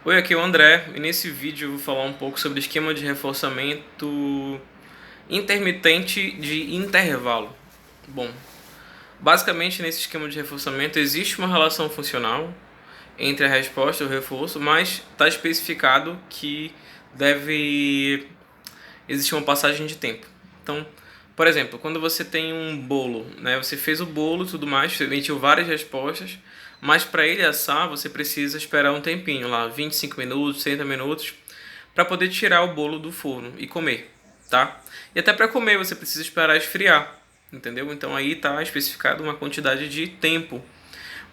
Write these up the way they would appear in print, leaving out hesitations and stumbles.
Oi, aqui é o André e nesse vídeo eu vou falar um pouco sobre o esquema de reforçamento intermitente de intervalo. Bom, basicamente nesse esquema de reforçamento existe uma relação funcional entre a resposta e o reforço, mas está especificado que deve existir uma passagem de tempo. Então, por exemplo, quando você tem um bolo, né, você fez o bolo e tudo mais, você emitiu várias respostas, mas para ele assar você precisa esperar um tempinho, lá 25 minutos, 30 minutos, para poder tirar o bolo do forno e comer, tá? E até para comer você precisa esperar esfriar, entendeu? Então aí está especificado uma quantidade de tempo.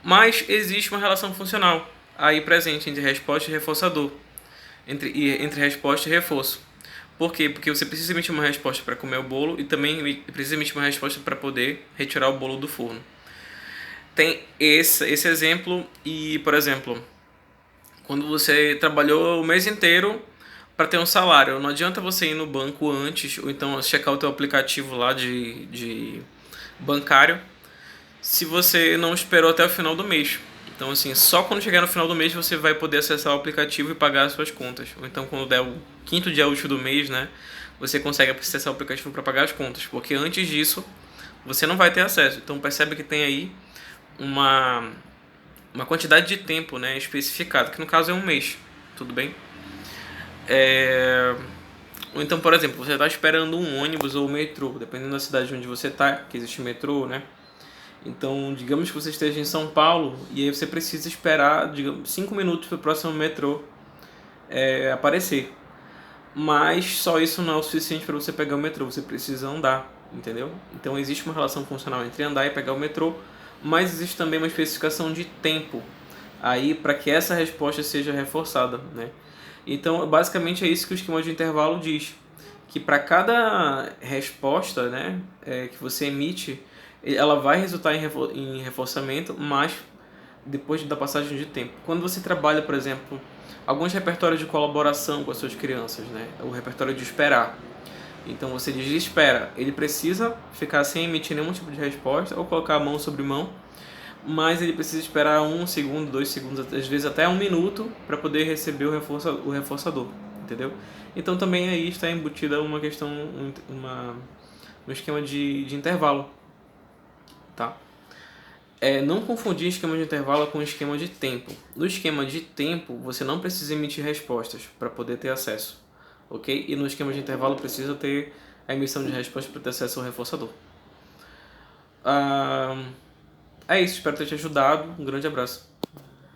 Mas existe uma relação funcional aí presente entre resposta e reforçador, entre resposta e reforço. Por quê? Porque você precisa emitir uma resposta para comer o bolo e também precisa emitir uma resposta para poder retirar o bolo do forno. Tem esse exemplo e, por exemplo, quando você trabalhou o mês inteiro para ter um salário, não adianta você ir no banco antes ou então checar o teu aplicativo lá de bancário se você não esperou até o final do mês. Então, assim, só quando chegar no final do mês você vai poder acessar o aplicativo e pagar as suas contas. Ou então, quando der o quinto dia útil do mês, né, você consegue acessar o aplicativo para pagar as contas. Porque antes disso, você não vai ter acesso. Então, percebe que tem aí uma, uma quantidade de tempo, né, especificada, que no caso é um mês. Tudo bem? Ou então, por exemplo, você está esperando um ônibus ou um metrô, dependendo da cidade onde você está, que existe metrô, né? Então, digamos que você esteja em São Paulo e aí você precisa esperar, digamos, 5 minutos para o próximo metrô aparecer. Mas só isso não é o suficiente para você pegar o metrô, você precisa andar, entendeu? Então existe uma relação funcional entre andar e pegar o metrô, mas existe também uma especificação de tempo aí para que essa resposta seja reforçada, né? Então, basicamente é isso que o esquema de intervalo diz, que para cada resposta, né, que você emite, ela vai resultar em reforçamento, mas depois da passagem de tempo. Quando você trabalha, por exemplo, alguns repertórios de colaboração com as suas crianças, né, o repertório de esperar. Então você diz espera, ele precisa ficar sem emitir nenhum tipo de resposta ou colocar a mão sobre mão, mas ele precisa esperar 1 segundo, 2 segundos, às vezes até 1 minuto para poder receber o reforçador, entendeu? Então também aí está embutida uma questão, um esquema de intervalo, tá? Não confundir esquema de intervalo com esquema de tempo. No esquema de tempo, você não precisa emitir respostas para poder ter acesso, ok? E no esquema de intervalo precisa ter a emissão de respostas para ter acesso ao reforçador. É isso, espero ter te ajudado. Um grande abraço.